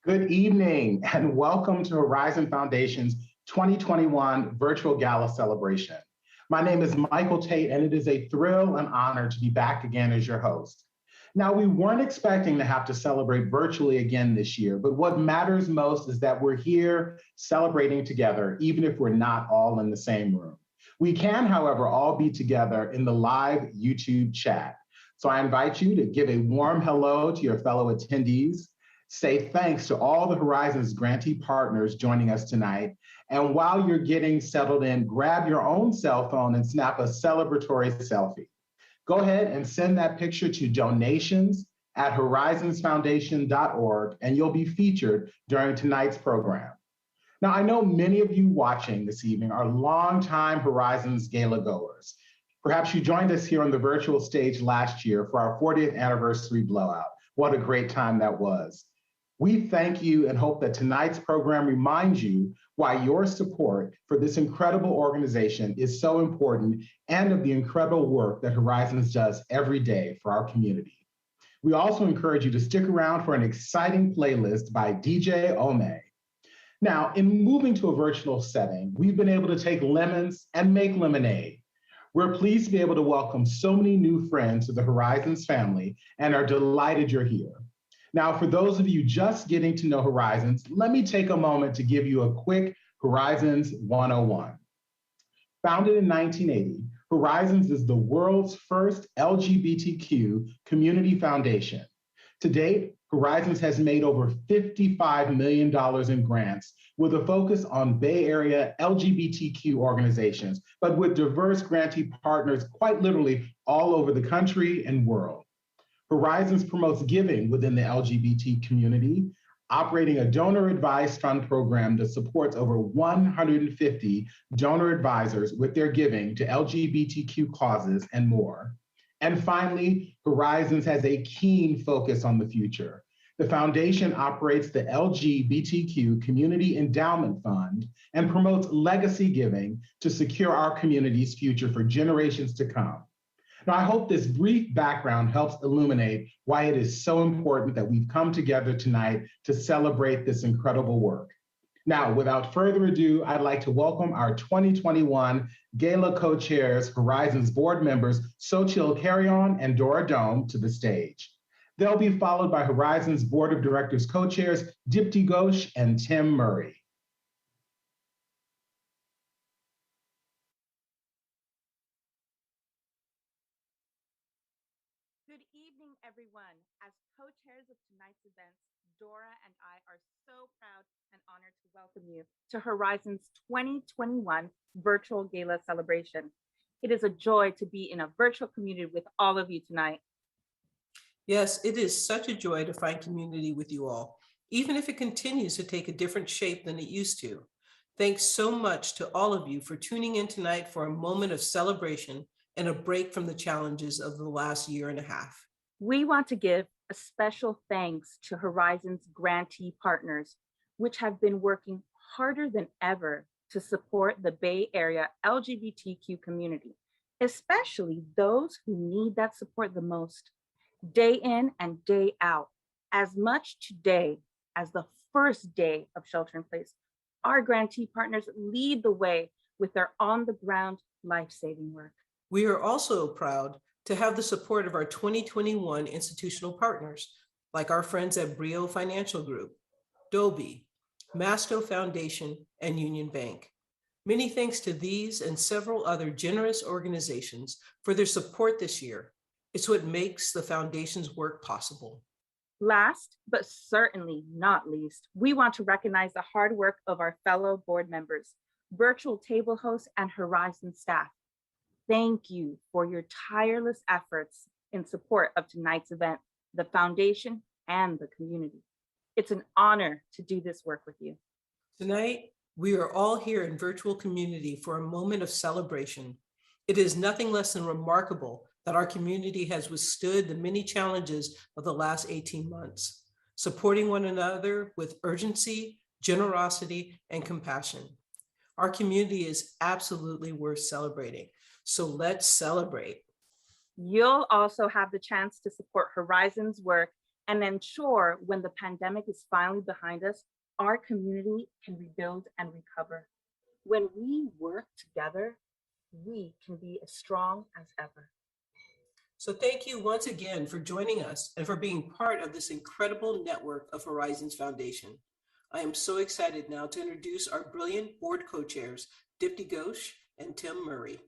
Good evening and welcome to Horizon Foundation's 2021 Virtual Gala celebration. My name is Michael Tate and it is a thrill and honor to be back again as your host. Now, we weren't expecting to have to celebrate virtually again this year, but what matters most is that we're here celebrating together, even if we're not all in the same room. We can, however, all be together in the live YouTube chat. So I invite you to give a warm hello to your fellow attendees. Say thanks to all the Horizons grantee partners joining us tonight. And while you're getting settled in, grab your own cell phone and snap a celebratory selfie. Go ahead and send that picture to donations@horizonsfoundation.org and you'll be featured during tonight's program. Now, I know many of you watching this evening are longtime Horizons Gala goers. Perhaps you joined us here on the virtual stage last year for our 40th anniversary blowout. What a great time that was. We thank you and hope that tonight's program reminds you why your support for this incredible organization is so important and of the incredible work that Horizons does every day for our community. We also encourage you to stick around for an exciting playlist by DJ Ome. Now, in moving to a virtual setting, we've been able to take lemons and make lemonade. We're pleased to be able to welcome so many new friends to the Horizons family and are delighted you're here. Now, for those of you just getting to know Horizons, let me take a moment to give you a quick Horizons 101. Founded in 1980, Horizons is the world's first LGBTQ community foundation. To date, Horizons has made over $55 million in grants with a focus on Bay Area LGBTQ organizations, but with diverse grantee partners quite literally all over the country and world. Horizons promotes giving within the LGBT community, operating a donor advised fund program that supports over 150 donor advisors with their giving to LGBTQ causes and more. And finally, Horizons has a keen focus on the future. The foundation operates the LGBTQ Community Endowment Fund and promotes legacy giving to secure our community's future for generations to come. Now, I hope this brief background helps illuminate why it is so important that we've come together tonight to celebrate this incredible work. Now, without further ado, I'd like to welcome our 2021 Gala co-chairs, Horizons board members, Sochil Carrion and Dora Dome, to the stage. They'll be followed by Horizons Board of Directors co-chairs, Dipti Ghosh and Tim Murray. Good evening, everyone. As co-chairs of tonight's events, Dora and I are so proud and honored to welcome you to Horizons 2021 Virtual Gala celebration. It is a joy to be in a virtual community with all of you tonight. Yes, it is such a joy to find community with you all, even if it continues to take a different shape than it used to. Thanks so much to all of you for tuning in tonight for a moment of celebration and a break from the challenges of the last year and a half. We want to give a special thanks to Horizons grantee partners, which have been working harder than ever to support the Bay Area LGBTQ community, especially those who need that support the most. Day in and day out, as much today as the first day of shelter in place, our grantee partners lead the way with their on-the-ground life-saving work. We are also proud to have the support of our 2021 institutional partners, like our friends at Brio Financial Group, Dobie, Masto Foundation, and Union Bank. Many thanks to these and several other generous organizations for their support this year. It's what makes the foundation's work possible. Last, but certainly not least, we want to recognize the hard work of our fellow board members, virtual table hosts, and Horizon staff. Thank you for your tireless efforts in support of tonight's event, the foundation, and the community. It's an honor to do this work with you. Tonight, we are all here in virtual community for a moment of celebration. It is nothing less than remarkable that our community has withstood the many challenges of the last 18 months, supporting one another with urgency, generosity, and compassion. Our community is absolutely worth celebrating. So let's celebrate. You'll also have the chance to support Horizons work and ensure when the pandemic is finally behind us, our community can rebuild and recover. When we work together, we can be as strong as ever. So thank you once again for joining us and for being part of this incredible network of Horizons Foundation. I am so excited now to introduce our brilliant board co-chairs, Dipti Ghosh and Tim Murray.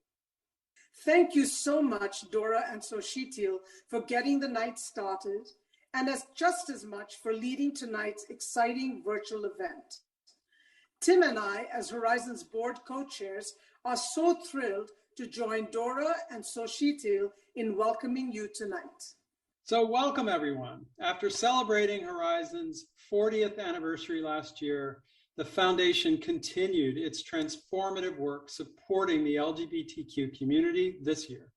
Thank you so much, Dora and Soshithil, for getting the night started, and just as much for leading tonight's exciting virtual event. Tim and I, as Horizons board co-chairs, are so thrilled to join Dora and Soshithil in welcoming you tonight. So welcome, everyone. After celebrating Horizons' 40th anniversary last year, the foundation continued its transformative work supporting the LGBTQ community this year.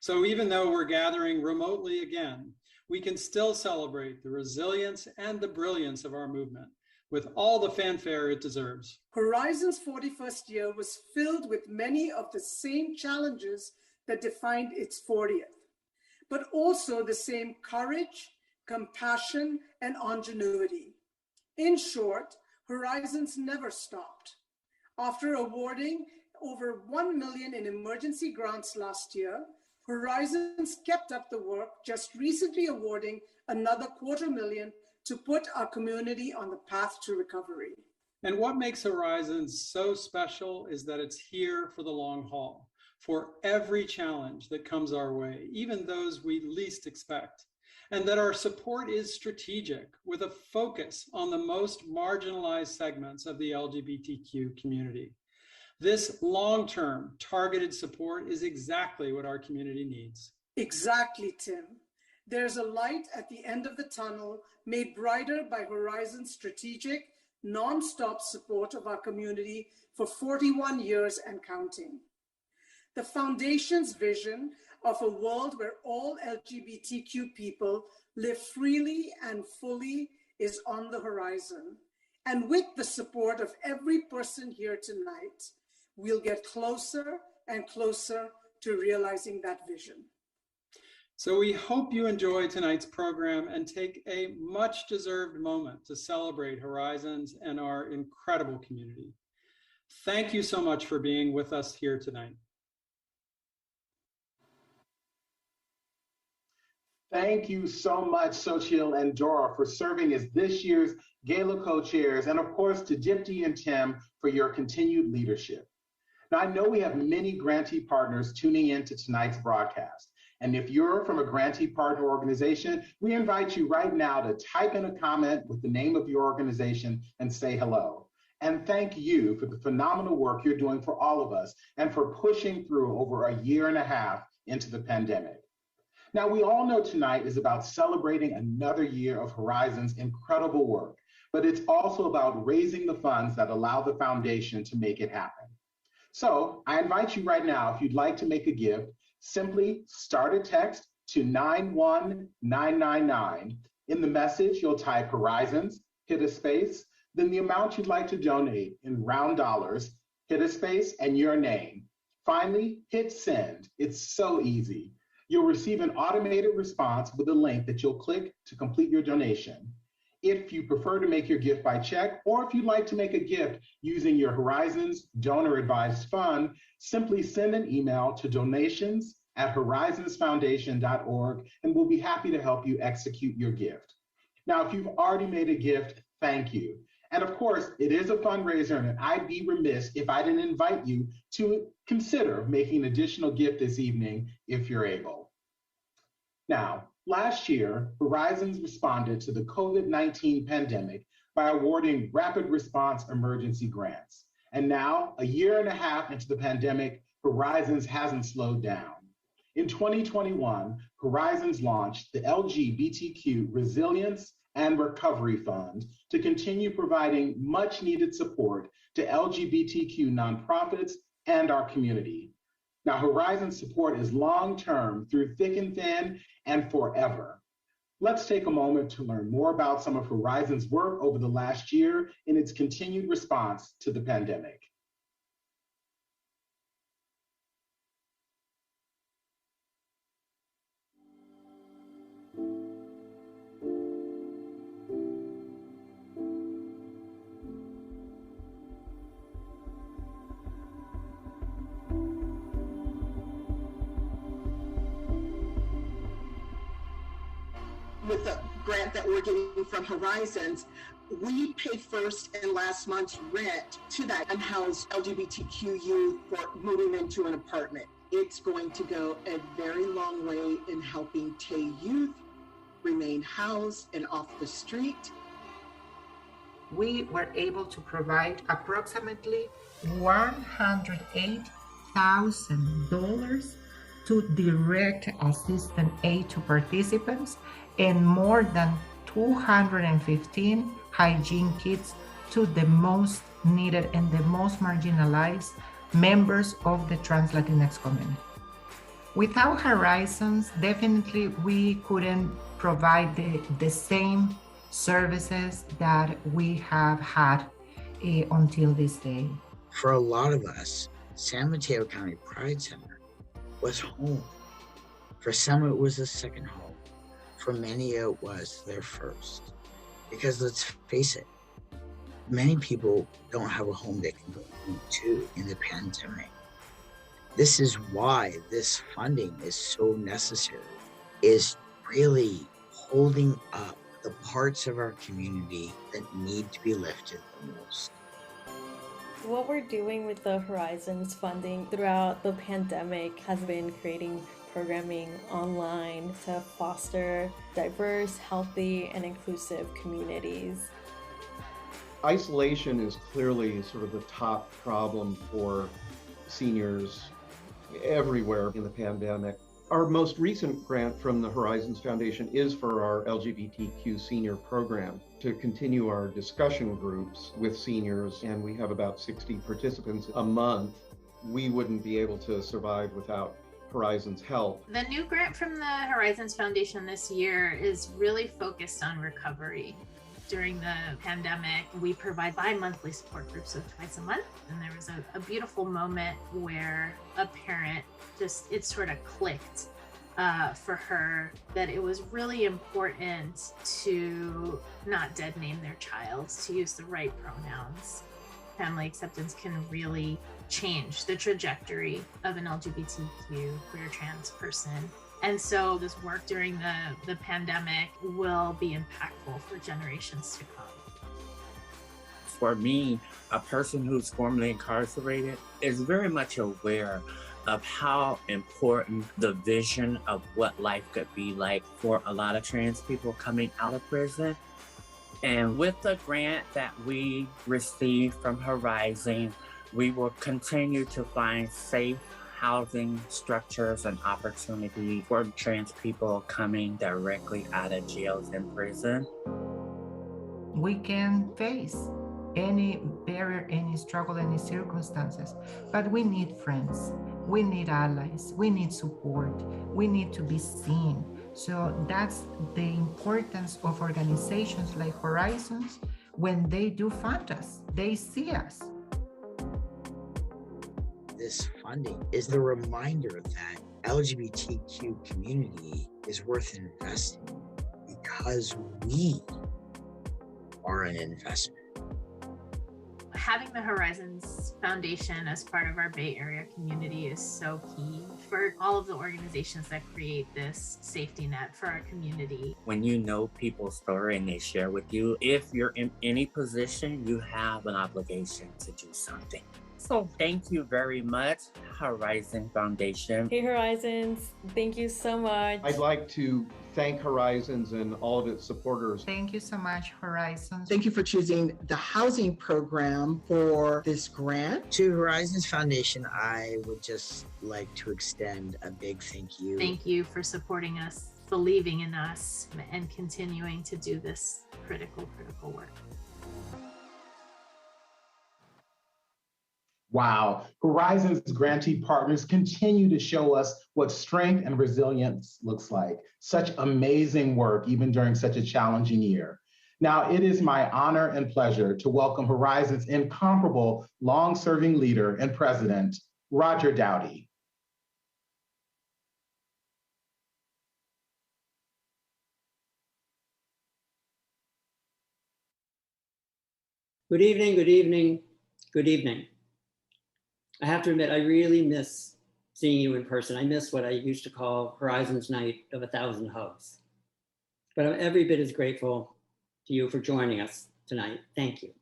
So even though we're gathering remotely again, we can still celebrate the resilience and the brilliance of our movement with all the fanfare it deserves. Horizons' 41st year was filled with many of the same challenges that defined its 40th, but also the same courage, compassion, and ingenuity. In short, Horizons never stopped. After awarding over $1 million in emergency grants last year, Horizons kept up the work, just recently awarding another $250,000 to put our community on the path to recovery. And what makes Horizons so special is that it's here for the long haul, for every challenge that comes our way, even those we least expect, and that our support is strategic with a focus on the most marginalized segments of the LGBTQ community. This long-term targeted support is exactly what our community needs. Exactly, Tim. There's a light at the end of the tunnel made brighter by Horizons' strategic, non-stop support of our community for 41 years and counting. The Foundation's vision of a world where all LGBTQ people live freely and fully is on the horizon. And with the support of every person here tonight, we'll get closer and closer to realizing that vision. So we hope you enjoy tonight's program and take a much deserved moment to celebrate Horizons and our incredible community. Thank you so much for being with us here tonight. Thank you so much, Sochil and Dora, for serving as this year's Gala co-chairs, and of course to Dipti and Tim for your continued leadership. Now, I know we have many grantee partners tuning in to tonight's broadcast. And if you're from a grantee partner organization, we invite you right now to type in a comment with the name of your organization and say hello. And thank you for the phenomenal work you're doing for all of us and for pushing through over a year and a half into the pandemic. Now, we all know tonight is about celebrating another year of Horizons' incredible work, but it's also about raising the funds that allow the foundation to make it happen. So I invite you right now, if you'd like to make a gift, simply start a text to 91999. In the message, you'll type Horizons, hit a space, then the amount you'd like to donate in round dollars, hit a space, and your name. Finally, hit send. It's so easy. You'll receive an automated response with a link that you'll click to complete your donation. If you prefer to make your gift by check, or if you'd like to make a gift using your Horizons Donor Advised Fund, simply send an email to donations@horizonsfoundation.org, and we'll be happy to help you execute your gift. Now, if you've already made a gift, thank you. And of course, it is a fundraiser, and I'd be remiss if I didn't invite you to consider making an additional gift this evening if you're able. Now, last year, Horizons responded to the COVID-19 pandemic by awarding rapid response emergency grants. And now, a year and a half into the pandemic, Horizons hasn't slowed down. In 2021, Horizons launched the LGBTQ Resilience and Recovery Fund to continue providing much needed support to LGBTQ nonprofits and our community. Now, Horizons support is long-term through thick and thin and forever. Let's take a moment to learn more about some of Horizons' work over the last year in its continued response to the pandemic. with the grant that we're getting from Horizons, we pay first and last month's rent to that unhoused LGBTQ youth for moving into an apartment. It's going to go a very long way in helping Tay youth remain housed and off the street. We were able to provide approximately $108,000 to direct assistance aid to participants and more than 215 hygiene kits to the most needed and the most marginalized members of the trans Latinx community. Without Horizons, definitely we couldn't provide the same services that we have had until this day. For a lot of us, San Mateo County Pride Center was home. For some, it was a second home. For many, it was their first. Because let's face it, many people don't have a home they can go home to in the pandemic. This is why this funding is so necessary, is really holding up the parts of our community that need to be lifted the most. What we're doing with the Horizons funding throughout the pandemic has been creating programming online to foster diverse, healthy, and inclusive communities. Isolation is clearly sort of the top problem for seniors everywhere in the pandemic. Our most recent grant from the Horizons Foundation is for our LGBTQ senior program to continue our discussion groups with seniors, and we have about 60 participants a month. We wouldn't be able to survive without Horizons help. The new grant from the Horizons Foundation this year is really focused on recovery. During the pandemic, we provide bi-monthly support groups of twice a month. And there was a beautiful moment where a parent it sort of clicked for her that it was really important to not dead name their child, to use the right pronouns. Family acceptance can really change the trajectory of an LGBTQ queer trans person. And so this work during the pandemic will be impactful for generations to come. For me, a person who's formerly incarcerated is very much aware of how important the vision of what life could be like for a lot of trans people coming out of prison. And with the grant that we received from Horizon, we will continue to find safe housing structures and opportunity for trans people coming directly out of jails and prison. We can face any barrier, any struggle, any circumstances, but we need friends, we need allies, we need support, we need to be seen. So that's the importance of organizations like Horizons. When they do fund us, they see us. This funding is the reminder that LGBTQ community is worth investing because we are an investment. Having the Horizons Foundation as part of our Bay Area community is so key for all of the organizations that create this safety net for our community. When you know people's story and they share with you, if you're in any position, you have an obligation to do something. So thank you very much, Horizon Foundation. Hey Horizons, thank you so much. I'd like to thank Horizons and all of its supporters. Thank you so much, Horizons. Thank you for choosing the housing program for this grant. To Horizons Foundation, I would just like to extend a big thank you. Thank you for supporting us, believing in us, and continuing to do this critical work. Wow, Horizons grantee partners continue to show us what strength and resilience looks like. Such amazing work, even during such a challenging year. Now, it is my honor and pleasure to welcome Horizons' incomparable long-serving leader and president, Roger Dowdy. Good evening, good evening, good evening. I have to admit, I really miss seeing you in person. I miss what I used to call Horizons Night of 1,000 Hugs. but I'm every bit as grateful to you for joining us tonight. Thank you.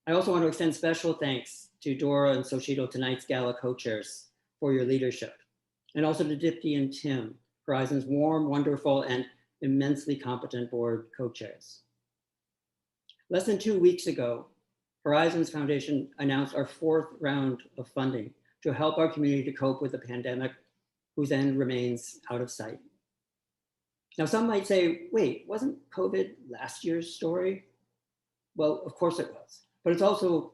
I also want to extend special thanks to Dora and Soshito, tonight's Gala co-chairs, for your leadership, and also to Dipti and Tim, Horizon's warm, wonderful, and immensely competent board co-chairs. Less than 2 weeks ago, Horizons Foundation announced our 4th round of funding to help our community to cope with the pandemic, whose end remains out of sight. Now, some might say, wait, wasn't COVID last year's story? Well, of course it was, but it's also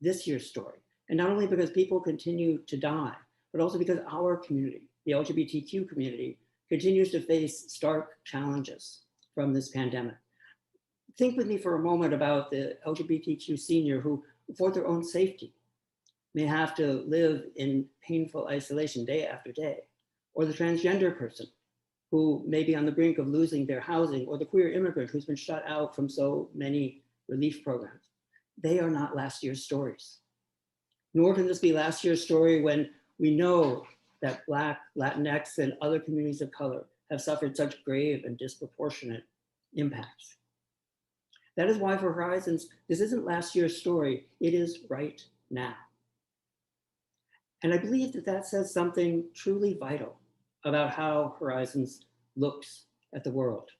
this year's story. And not only because people continue to die, but also because our community, the LGBTQ community, continues to face stark challenges from this pandemic. Think with me for a moment about the LGBTQ senior who, for their own safety, may have to live in painful isolation day after day, or the transgender person who may be on the brink of losing their housing, or the queer immigrant who's been shut out from so many relief programs. They are not last year's stories. Nor can this be last year's story when we know that Black, Latinx, and other communities of color have suffered such grave and disproportionate impacts. That is why for Horizons, this isn't last year's story, it is right now. And I believe that that says something truly vital about how Horizons looks at the world.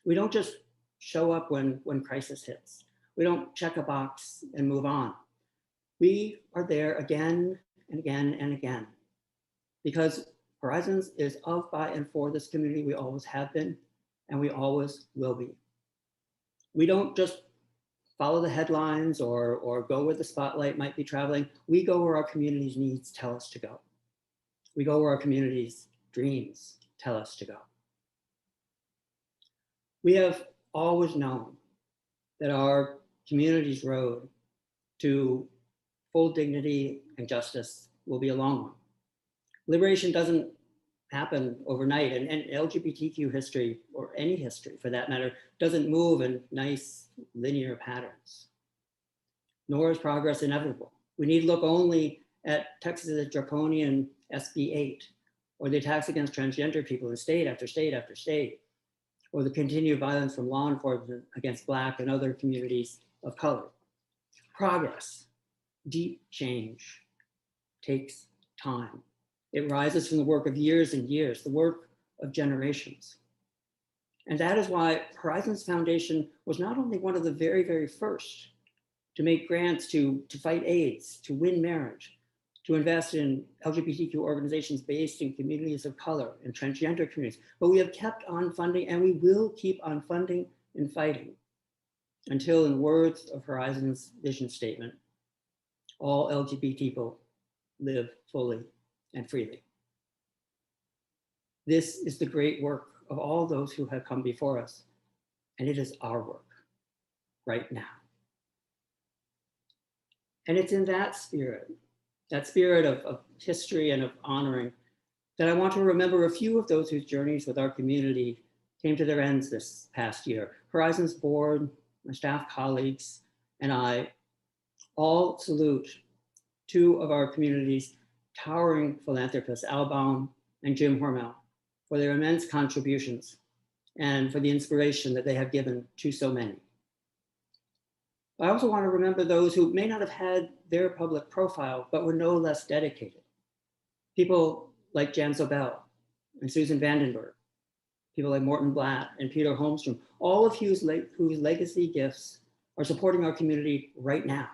We don't just show up when crisis hits. We don't check a box and move on. We are there again and again and again, because Horizons is of, by, and for this community. We always have been, and we always will be. We don't just follow the headlines or go where the spotlight might be traveling. We go where our community's needs tell us to go. We go where our community's dreams tell us to go. We have always known that our community's road to full dignity and justice will be a long one. Liberation doesn't happen overnight, and LGBTQ history, or any history for that matter, doesn't move in nice linear patterns. Nor is progress inevitable. We need to look only at Texas's draconian SB 8, or the attacks against transgender people in state after state after state, or the continued violence from law enforcement against Black and other communities of color. Progress, deep change, takes time. It rises from the work of years and years, the work of generations. And that is why Horizons Foundation was not only one of the very, very first to make grants to fight AIDS, to win marriage, to invest in LGBTQ organizations based in communities of color and transgender communities, but we have kept on funding, and we will keep on funding and fighting until, in the words of Horizons' vision statement, all LGBT people live fully and freely. This is the great work of all those who have come before us, and it is our work right now. And it's in that spirit of history and of honoring, that I want to remember a few of those whose journeys with our community came to their ends this past year. Horizons board, my staff colleagues, and I all salute two of our community's towering philanthropists, Al Baum and Jim Hormel, for their immense contributions and for the inspiration that they have given to so many. I also want to remember those who may not have had their public profile, but were no less dedicated. People like Jan Zobel and Susan Vandenberg, people like Morton Blatt and Peter Holmstrom, all of whose legacy gifts are supporting our community right now.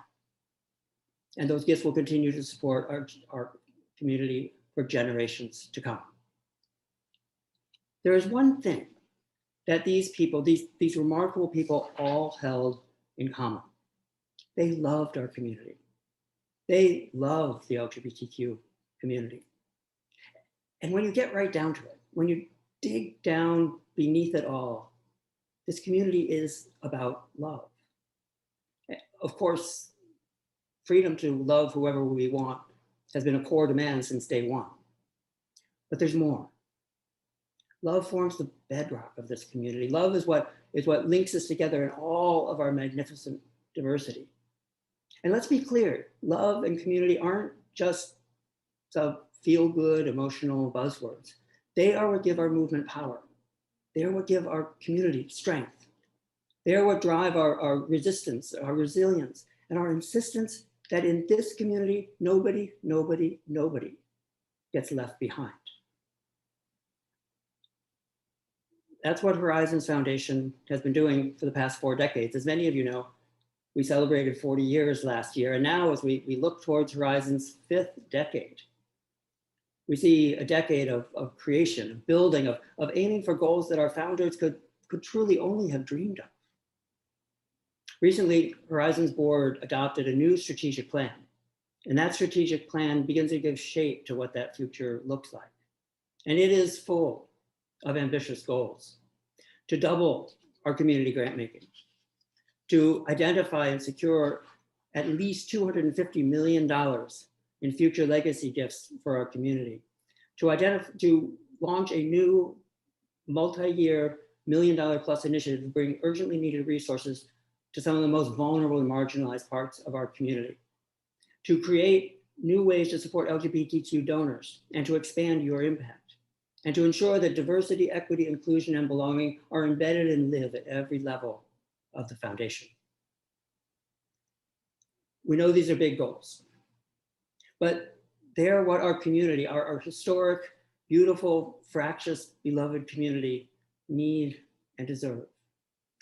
And those gifts will continue to support our community for generations to come. There is one thing that these people, these remarkable people, all held in common. They loved our community. They loved the LGBTQ community. And when you get right down to it, when you dig down beneath it all, this community is about love. Of course, freedom to love whoever we want has been a core demand since day one. But there's more. Love forms the bedrock of this community. Love is what links us together in all of our magnificent diversity. And let's be clear, love and community aren't just the feel-good emotional buzzwords. They are what give our movement power. They are what give our community strength. They are what drive our resistance, our resilience, and our insistence that in this community, nobody gets left behind. That's what Horizons Foundation has been doing for the past 4 decades. As many of you know, we celebrated 40 years last year. And now as we look towards Horizons' 5th decade, we see a decade of creation, of building, of aiming for goals that our founders could truly only have dreamed of. Recently, Horizons Board adopted a new strategic plan. And that strategic plan begins to give shape to what that future looks like. And it is full of ambitious goals: to double our community grant making, to identify and secure at least $250 million in future legacy gifts for our community, to launch a new multi-year $1 million plus initiative to bring urgently needed resources to some of the most vulnerable and marginalized parts of our community, to create new ways to support LGBTQ donors and to expand your impact, and to ensure that diversity, equity, inclusion, and belonging are embedded and live at every level of the foundation. We know these are big goals, but they're what our community, our historic, beautiful, fractious, beloved community need and deserve.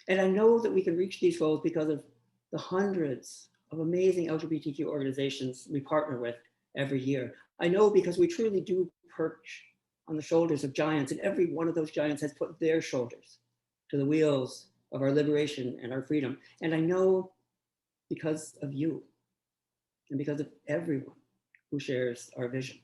And I know that we can reach these goals because of the hundreds of amazing LGBTQ organizations we partner with every year. I know because we truly do perch on the shoulders of giants, and every one of those giants has put their shoulders to the wheels of our liberation and our freedom. And I know because of you and because of everyone who shares our vision.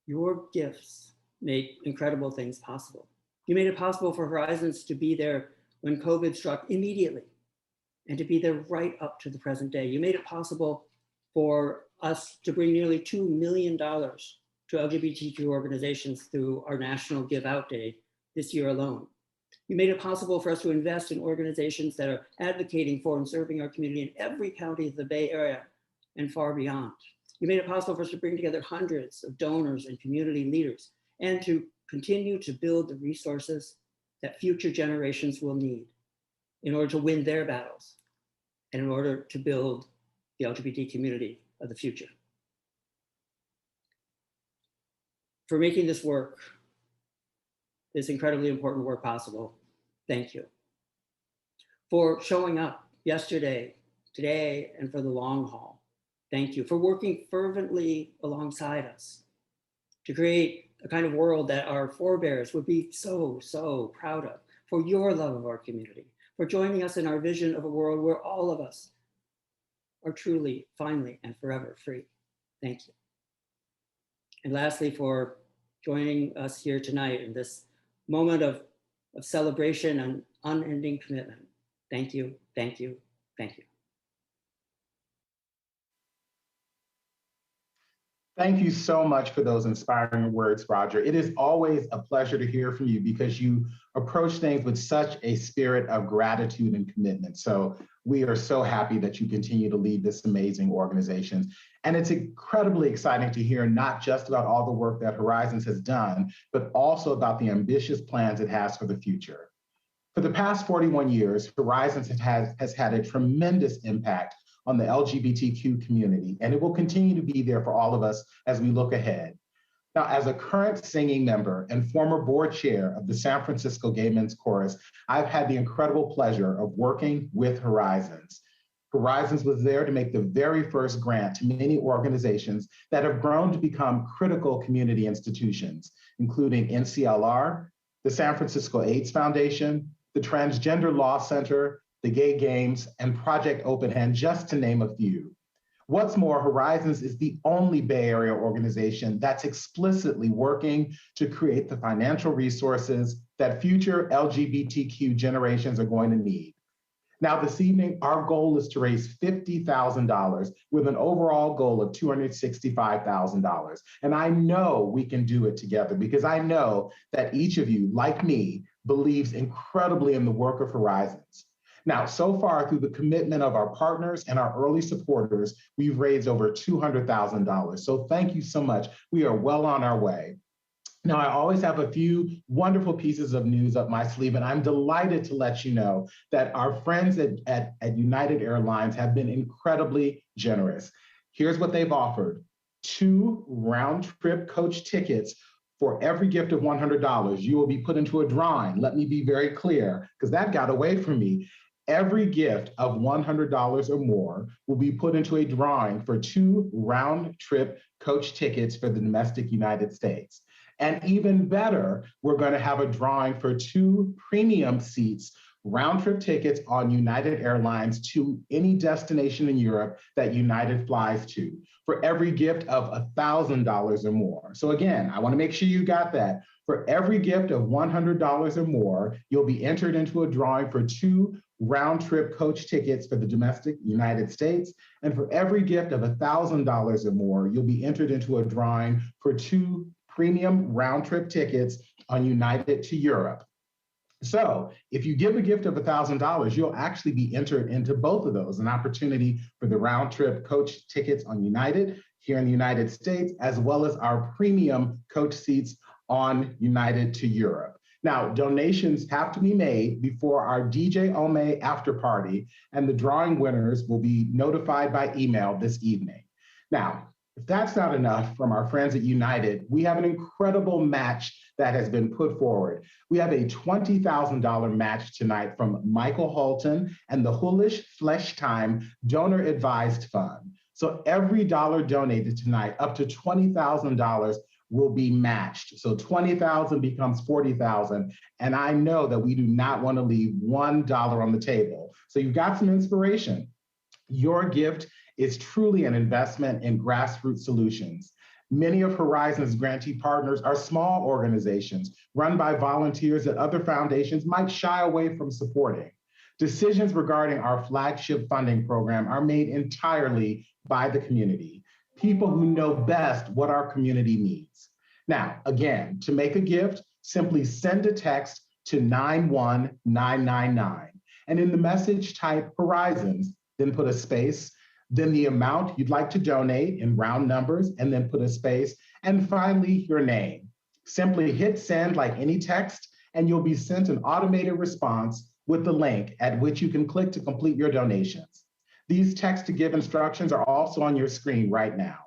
Your gifts make incredible things possible. You made it possible for Horizons to be there when COVID struck immediately and to be there right up to the present day. You made it possible for us to bring nearly $2 million to LGBTQ organizations through our National Give Out Day this year alone. You made it possible for us to invest in organizations that are advocating for and serving our community in every county of the Bay Area and far beyond. You made it possible for us to bring together hundreds of donors and community leaders and to continue to build the resources that future generations will need in order to win their battles and in order to build the LGBT community of the future. For making this work, this incredibly important work possible, thank you. For showing up yesterday, today, and for the long haul, thank you. For working fervently alongside us to create a kind of world that our forebears would be so proud of, for your love of our community, for joining us in our vision of a world where all of us are truly, finally, and forever free. Thank you. And lastly, for joining us here tonight in this moment of celebration and unending commitment. Thank you, thank you, thank you. Thank you so much for those inspiring words, Roger. It is always a pleasure to hear from you because you approach things with such a spirit of gratitude and commitment. So we are so happy that you continue to lead this amazing organization. And it's incredibly exciting to hear not just about all the work that Horizons has done, but also about the ambitious plans it has for the future. For the past 41 years, Horizons has had a tremendous impact on the LGBTQ community, and it will continue to be there for all of us as we look ahead. Now, as a current singing member and former board chair of the San Francisco Gay Men's Chorus, I've had the incredible pleasure of working with Horizons. Horizons was there to make the very first grant to many organizations that have grown to become critical community institutions, including NCLR, the San Francisco AIDS Foundation, the Transgender Law Center, the Gay Games, and Project Open Hand, just to name a few. What's more, Horizons is the only Bay Area organization that's explicitly working to create the financial resources that future LGBTQ generations are going to need. Now, this evening, our goal is to raise $50,000 with an overall goal of $265,000. And I know we can do it together because I know that each of you, like me, believes incredibly in the work of Horizons. Now, so far, through the commitment of our partners and our early supporters, we've raised over $200,000. So thank you so much. We are well on our way. Now, I always have a few wonderful pieces of news up my sleeve, and I'm delighted to let you know that our friends at United Airlines have been incredibly generous. Here's what they've offered: 2 round-trip coach tickets. For every gift of $100, you will be put into a drawing. Let me be very clear, because that got away from me. Every gift of $100 or more will be put into a drawing for 2 round-trip coach tickets for the domestic United States. And even better, we're going to have a drawing for 2 premium seats, round-trip tickets on United Airlines to any destination in Europe that United flies to, for every gift of $1,000 or more. So again, I want to make sure you got that. For every gift of $100 or more, you'll be entered into a drawing for 2 round-trip coach tickets for the domestic United States. And for every gift of $1,000 or more, you'll be entered into a drawing for 2 premium round-trip tickets on United to Europe. So if you give a gift of $1,000, you'll actually be entered into both of those, an opportunity for the round-trip coach tickets on United here in the United States, as well as our premium coach seats on United to Europe. Now, donations have to be made before our DJ Ome after party, and the drawing winners will be notified by email this evening. Now, if that's not enough from our friends at United, we have an incredible match that has been put forward. We have a $20,000 match tonight from Michael Holton and the Hoolish Flesh Time Donor Advised Fund. So every dollar donated tonight, up to $20,000, will be matched. So 20,000 becomes 40,000. And I know that we do not want to leave $1 on the table. So you've got some inspiration. Your gift is truly an investment in grassroots solutions. Many of Horizon's grantee partners are small organizations run by volunteers that other foundations might shy away from supporting. Decisions regarding our flagship funding program are made entirely by the community, people who know best what our community needs. Now, again, to make a gift, simply send a text to 91999. And in the message, type Horizons, then put a space, then the amount you'd like to donate in round numbers, and then put a space, and finally your name. Simply hit send like any text, and you'll be sent an automated response with the link at which you can click to complete your donations. These text to give instructions are also on your screen right now.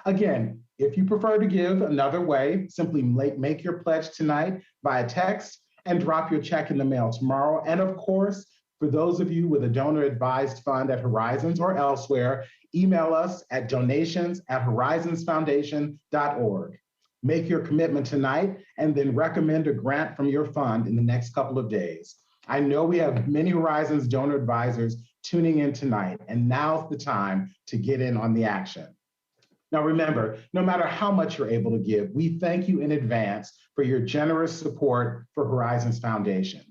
Again, if you prefer to give another way, simply make your pledge tonight via text and drop your check in the mail tomorrow. And of course, for those of you with a donor advised fund at Horizons or elsewhere, email us at donations@horizonsfoundation.org. Make your commitment tonight and then recommend a grant from your fund in the next couple of days. I know we have many Horizons donor advisors tuning in tonight, and now's the time to get in on the action. Now remember, no matter how much you're able to give, we thank you in advance for your generous support for Horizons Foundation.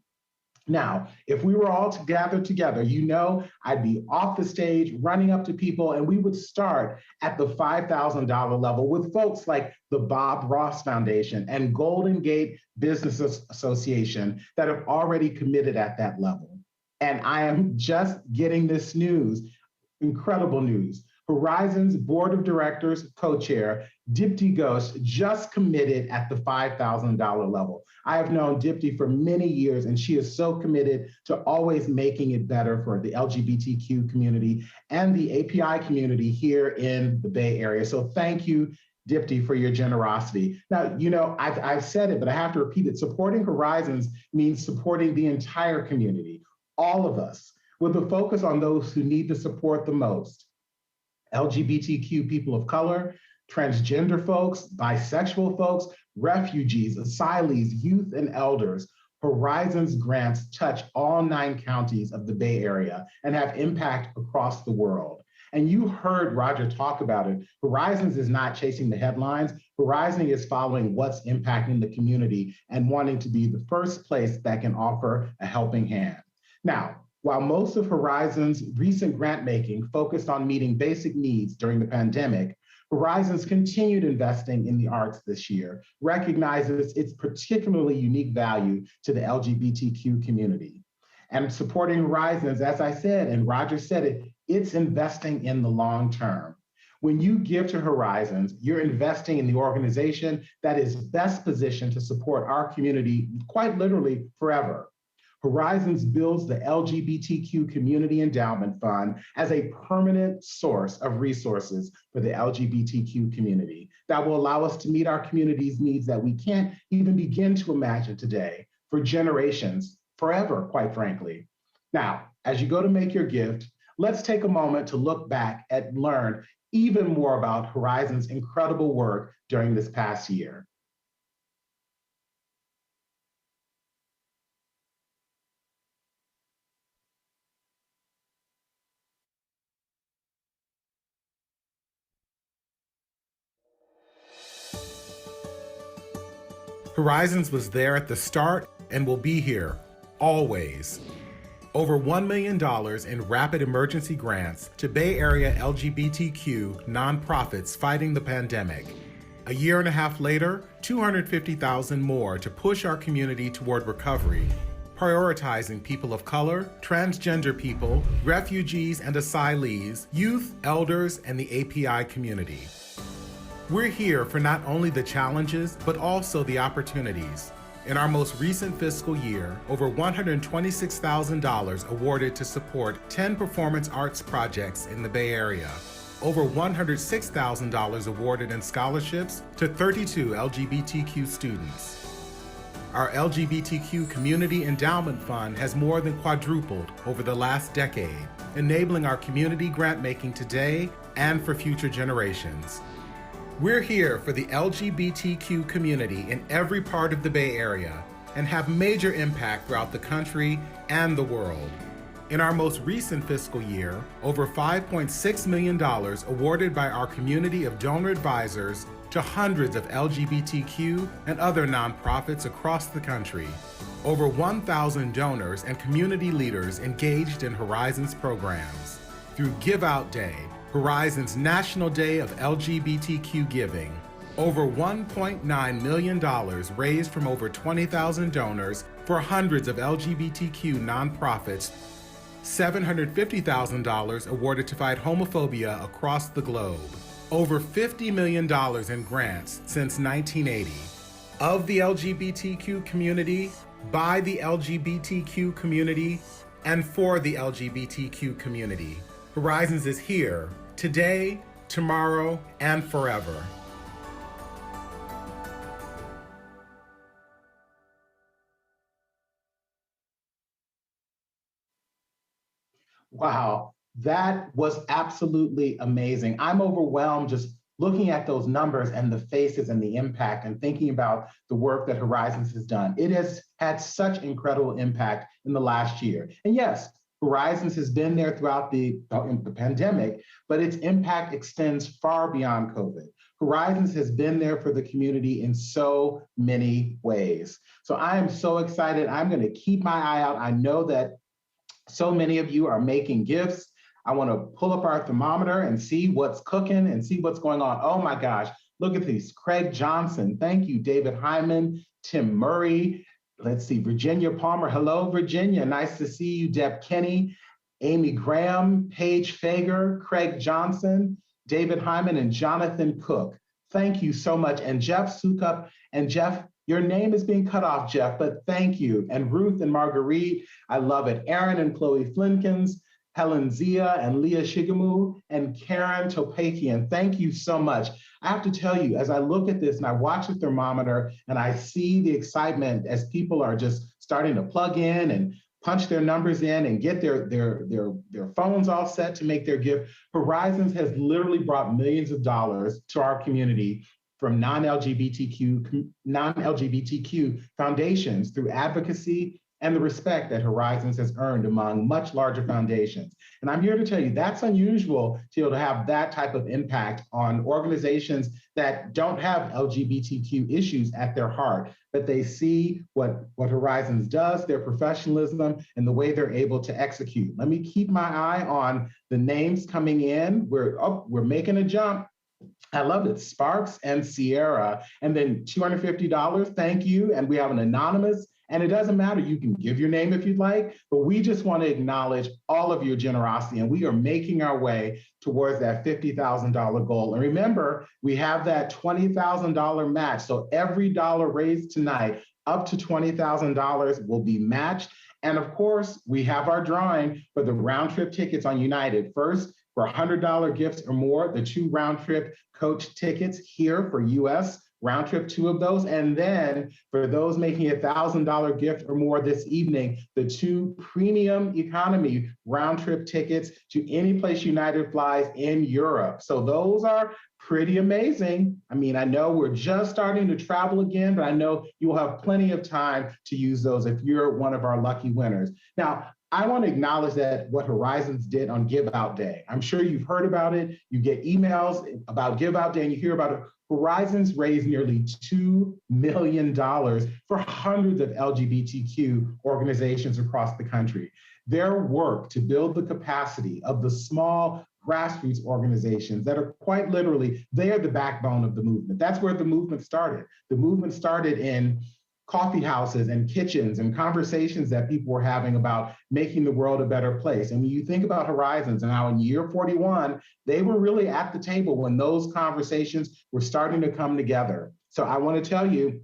Now, if we were all to gather together, you know I'd be off the stage, running up to people, and we would start at the $5,000 level with folks like the Bob Ross Foundation and Golden Gate Business Association that have already committed at that level. And I am just getting this news, incredible news. Horizons Board of Directors co-chair, Dipti Ghosh, just committed at the $5,000 level. I have known Dipti for many years, and she is so committed to always making it better for the LGBTQ community and the API community here in the Bay Area. So thank you, Dipti, for your generosity. Now, you know, I've said it, but I have to repeat it. Supporting Horizons means supporting the entire community, all of us, with a focus on those who need the support the most. LGBTQ people of color, transgender folks, bisexual folks, refugees, asylees, youth, and elders. Horizons grants touch all 9 counties of the Bay Area and have impact across the world. And you heard Roger talk about it. Horizons is not chasing the headlines. Horizons is following what's impacting the community and wanting to be the first place that can offer a helping hand. Now, while most of Horizons' recent grant making focused on meeting basic needs during the pandemic, Horizons continued investing in the arts this year, recognizes its particularly unique value to the LGBTQ community. And supporting Horizons, as I said, and Roger said it, it's investing in the long term. When you give to Horizons, you're investing in the organization that is best positioned to support our community quite literally forever. Horizons builds the LGBTQ Community Endowment Fund as a permanent source of resources for the LGBTQ community that will allow us to meet our community's needs that we can't even begin to imagine today for generations, forever, quite frankly. Now, as you go to make your gift, let's take a moment to look back and learn even more about Horizons' incredible work during this past year. Horizons was there at the start and will be here, always. Over $1 million in rapid emergency grants to Bay Area LGBTQ nonprofits fighting the pandemic. A year and a half later, $250,000 more to push our community toward recovery, prioritizing people of color, transgender people, refugees and asylees, youth, elders, and the API community. We're here for not only the challenges, but also the opportunities. In our most recent fiscal year, over $126,000 awarded to support 10 performance arts projects in the Bay Area. Over $106,000 awarded in scholarships to 32 LGBTQ students. Our LGBTQ Community Endowment Fund has more than quadrupled over the last decade, enabling our community grant making today and for future generations. We're here for the LGBTQ community in every part of the Bay Area and have major impact throughout the country and the world. In our most recent fiscal year, over $5.6 million awarded by our community of donor advisors to hundreds of LGBTQ and other nonprofits across the country. Over 1,000 donors and community leaders engaged in Horizons programs. Through Give Out Day, Horizons National Day of LGBTQ Giving. Over $1.9 million raised from over 20,000 donors for hundreds of LGBTQ nonprofits. $750,000 awarded to fight homophobia across the globe. Over $50 million in grants since 1980. Of the LGBTQ community, by the LGBTQ community, and for the LGBTQ community. Horizons is here, today, tomorrow, and forever. Wow, that was absolutely amazing. I'm overwhelmed just looking at those numbers and the faces and the impact and thinking about the work that Horizons has done. It has had such incredible impact in the last year. And yes, Horizons has been there throughout the pandemic, but its impact extends far beyond COVID. Horizons has been there for the community in so many ways. So I am so excited. I'm going to keep my eye out. I know that so many of you are making gifts. I want to pull up our thermometer and see what's cooking and see what's going on. Oh my gosh, look at these. Craig Johnson, thank you. David Hyman, Tim Murray. Let's see, Virginia Palmer. Hello, Virginia. Nice to see you. Deb Kinney, Amy Graham, Paige Fager, Craig Johnson, David Hyman, and Jonathan Cook. Thank you so much. And Jeff Sukup. And Jeff, your name is being cut off, Jeff, but thank you. And Ruth and Marguerite, I love it. Aaron and Chloe Flinkins, Helen Zia and Leah Shigamu, and Karen Topakian. Thank you so much. I have to tell you, as I look at this and I watch the thermometer and I see the excitement as people are just starting to plug in and punch their numbers in and get their phones all set to make their gift, Horizons has literally brought millions of dollars to our community from non-LGBTQ foundations through advocacy and the respect that Horizons has earned among much larger foundations. And I'm here to tell you that's unusual to be able to have that type of impact on organizations that don't have LGBTQ issues at their heart, but they see what Horizons does, their professionalism, and the way they're able to execute. Let me keep my eye on the names coming in. We're making a jump. I love it. Sparks and Sierra. And then $250, thank you. And we have an anonymous And it doesn't matter, you can give your name if you'd like, but we just want to acknowledge all of your generosity. And we are making our way towards that $50,000 goal. And remember, we have that $20,000 match. So every dollar raised tonight, up to $20,000 will be matched. And of course, we have our drawing for the round trip tickets on United. First, for $100 gifts or more, the 2 round trip coach tickets here for US, round trip 2 of those. And then for those making a $1,000 gift or more this evening, the 2 premium economy round trip tickets to any place United flies in Europe. So those are pretty amazing. I mean, I know we're just starting to travel again, but I know you will have plenty of time to use those if you're one of our lucky winners. Now, I want to acknowledge that what Horizons did on Give Out Day. I'm sure you've heard about it. You get emails about Give Out Day and you hear about it. Horizons raised nearly $2 million for hundreds of LGBTQ organizations across the country. Their work to build the capacity of the small grassroots organizations that are quite literally, they are the backbone of the movement. That's where the movement started. The movement started in coffee houses and kitchens and conversations that people were having about making the world a better place. And when you think about Horizons and how in year 41, they were really at the table when those conversations were starting to come together. So I want to tell you,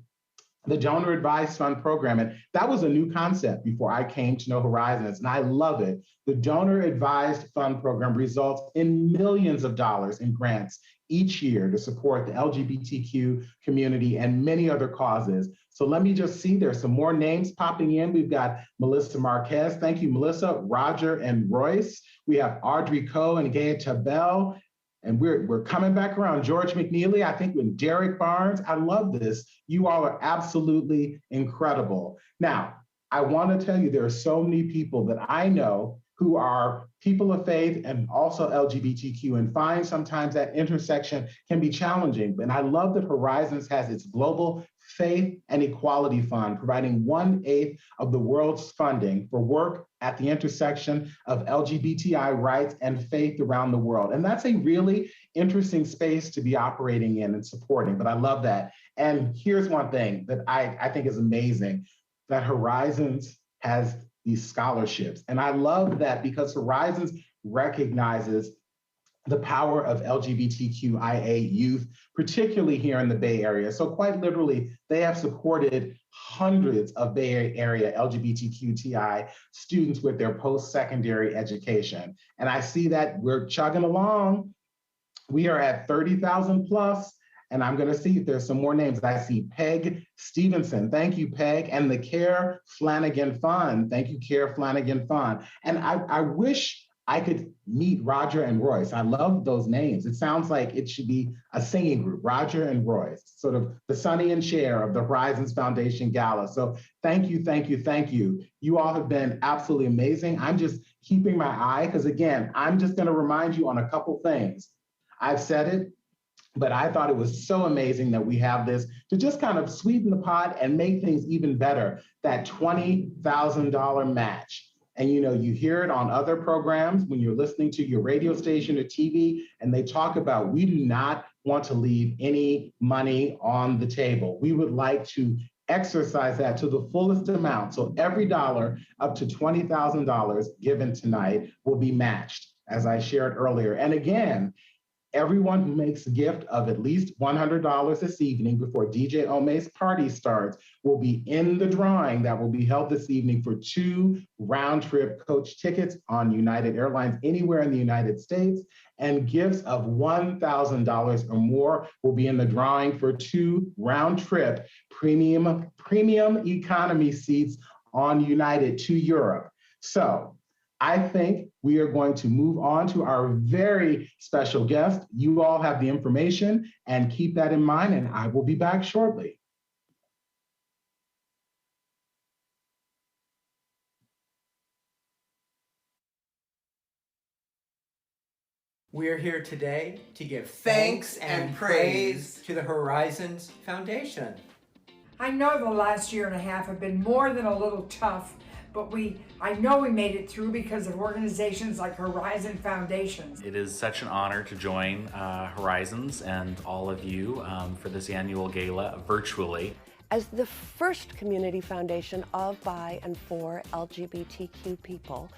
the Donor Advised Fund program, and that was a new concept before I came to know Horizons, and I love it. The Donor Advised Fund program results in millions of dollars in grants each year to support the LGBTQ community and many other causes. So let me just see, there's some more names popping in. We've got Melissa Marquez. Thank you, Melissa. Roger and Royce. We have Audrey Coe and Gaya Tabell. And we're coming back around. George McNeely, I think with Derek Barnes. I love this. You all are absolutely incredible. Now, I want to tell you, there are so many people that I know who are people of faith and also LGBTQ, and find sometimes that intersection can be challenging. And I love that Horizons has its Global Faith and Equality Fund, providing 1/8 of the world's funding for work at the intersection of LGBTI rights and faith around the world. And that's a really interesting space to be operating in and supporting, but I love that. And here's one thing that I think is amazing, that Horizons has these scholarships. And I love that because Horizons recognizes the power of LGBTQIA youth, particularly here in the Bay Area. So quite literally, they have supported hundreds of Bay Area LGBTQTI students with their post-secondary education. And I see that we're chugging along. We are at 30,000 plus. And I'm going to see if there's some more names. I see Peg Stevenson. Thank you, Peg. And the Care Flanagan Fund. Thank you, Care Flanagan Fund. And I wish I could meet Roger and Royce. I love those names. It sounds like it should be a singing group, Roger and Royce, sort of the Sonny and Cher of the Horizons Foundation Gala. So thank you, thank you, thank you. You all have been absolutely amazing. I'm just keeping my eye, because again, I'm just going to remind you on a couple things. I've said it, but I thought it was so amazing that we have this to just kind of sweeten the pot and make things even better, that $20,000 match. And you hear it on other programs when you're listening to your radio station or TV, and they talk about, we do not want to leave any money on the table. We would like to exercise that to the fullest amount. So every dollar up to $20,000 given tonight will be matched, as I shared earlier. And again, everyone who makes a gift of at least $100 this evening before DJ Ome's party starts will be in the drawing that will be held this evening for 2 round-trip coach tickets on United Airlines anywhere in the United States, and gifts of $1,000 or more will be in the drawing for 2 round-trip premium economy seats on United to Europe. So I think we are going to move on to our very special guest. You all have the information, and keep that in mind, and I will be back shortly. We are here today to give thanks and praise to the Horizons Foundation. I know the last year and a half have been more than a little tough, but I know we made it through because of organizations like Horizon Foundations. It is such an honor to join Horizons and all of you for this annual gala virtually. As the first community foundation of, by, and for LGBTQ people,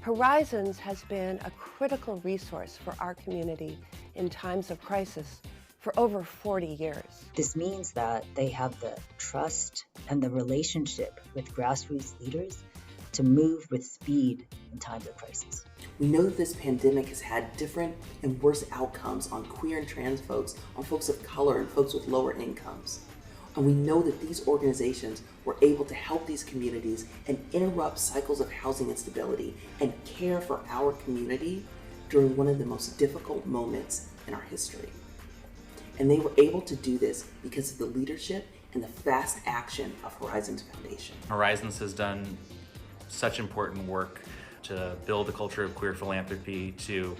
Horizons has been a critical resource for our community in times of crisis for over 40 years. This means that they have the trust and the relationship with grassroots leaders to move with speed in times of crisis. We know that this pandemic has had different and worse outcomes on queer and trans folks, on folks of color and folks with lower incomes. And we know that these organizations were able to help these communities and interrupt cycles of housing instability and care for our community during one of the most difficult moments in our history. And they were able to do this because of the leadership and the fast action of Horizons Foundation. Horizons has done such important work to build a culture of queer philanthropy, to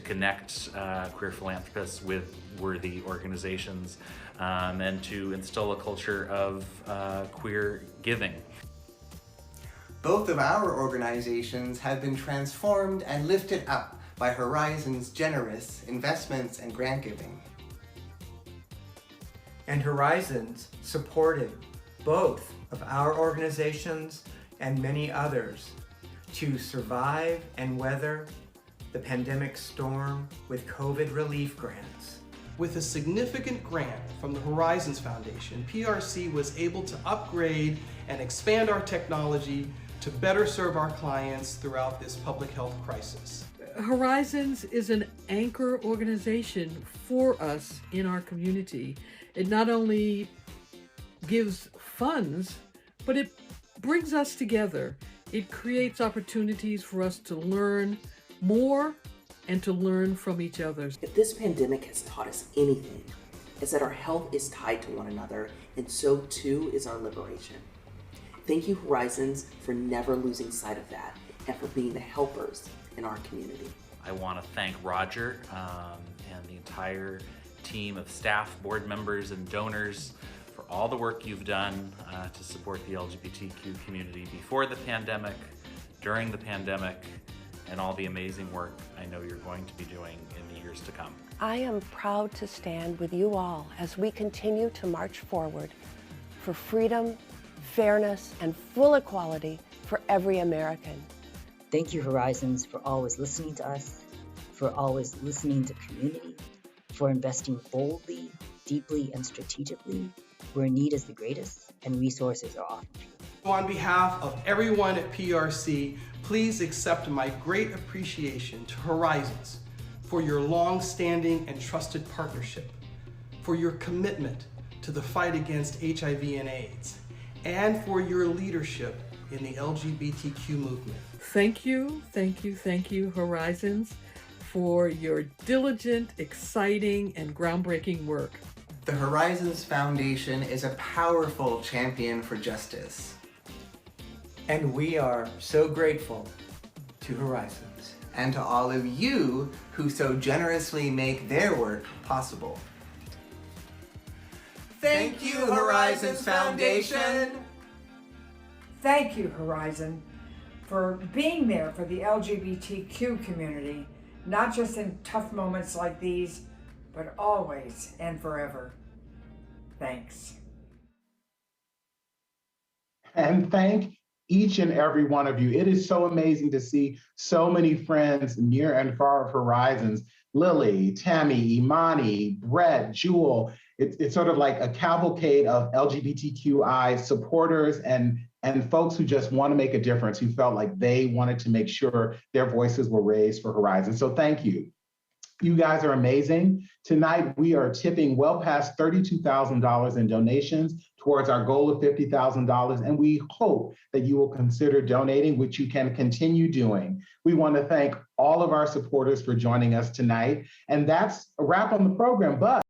connect queer philanthropists with worthy organizations, and to instill a culture of queer giving. Both of our organizations have been transformed and lifted up by Horizons' generous investments and grant giving. And Horizons supported both of our organizations and many others to survive and weather the pandemic storm with COVID relief grants. With a significant grant from the Horizons Foundation, PRC was able to upgrade and expand our technology to better serve our clients throughout this public health crisis. Horizons is an anchor organization for us in our community. It not only gives funds, but it brings us together. It creates opportunities for us to learn more and to learn from each other. If this pandemic has taught us anything, it's that our health is tied to one another, and so too is our liberation. Thank you, Horizons, for never losing sight of that and for being the helpers in our community. I want to thank Roger and the entire team of staff, board members, and donors for all the work you've done to support the LGBTQ community before the pandemic, during the pandemic, and all the amazing work I know you're going to be doing in the years to come. I am proud to stand with you all as we continue to march forward for freedom, fairness, and full equality for every American. Thank you, Horizons, for always listening to us, for always listening to community, for investing boldly, deeply, and strategically where need is the greatest and resources are often few. On behalf of everyone at PRC, please accept my great appreciation to Horizons for your long-standing and trusted partnership, for your commitment to the fight against HIV and AIDS, and for your leadership in the LGBTQ movement. Thank you, thank you, thank you, Horizons, for your diligent, exciting, and groundbreaking work. The Horizons Foundation is a powerful champion for justice. And we are so grateful to Horizons and to all of you who so generously make their work possible. Thank you, Horizons Foundation! Thank you, Horizon, for being there for the LGBTQ community, not just in tough moments like these, but always and forever. Thanks. And thank each and every one of you. It is so amazing to see so many friends near and far of Horizons. Lily, Tammy, Imani, Brett, Jewel. It's sort of like a cavalcade of LGBTQI supporters and folks who just want to make a difference, who felt like they wanted to make sure their voices were raised for Horizons. So thank you. You guys are amazing. Tonight, we are tipping well past $32,000 in donations towards our goal of $50,000, and we hope that you will consider donating, which you can continue doing. We want to thank all of our supporters for joining us tonight, and that's a wrap on the program, but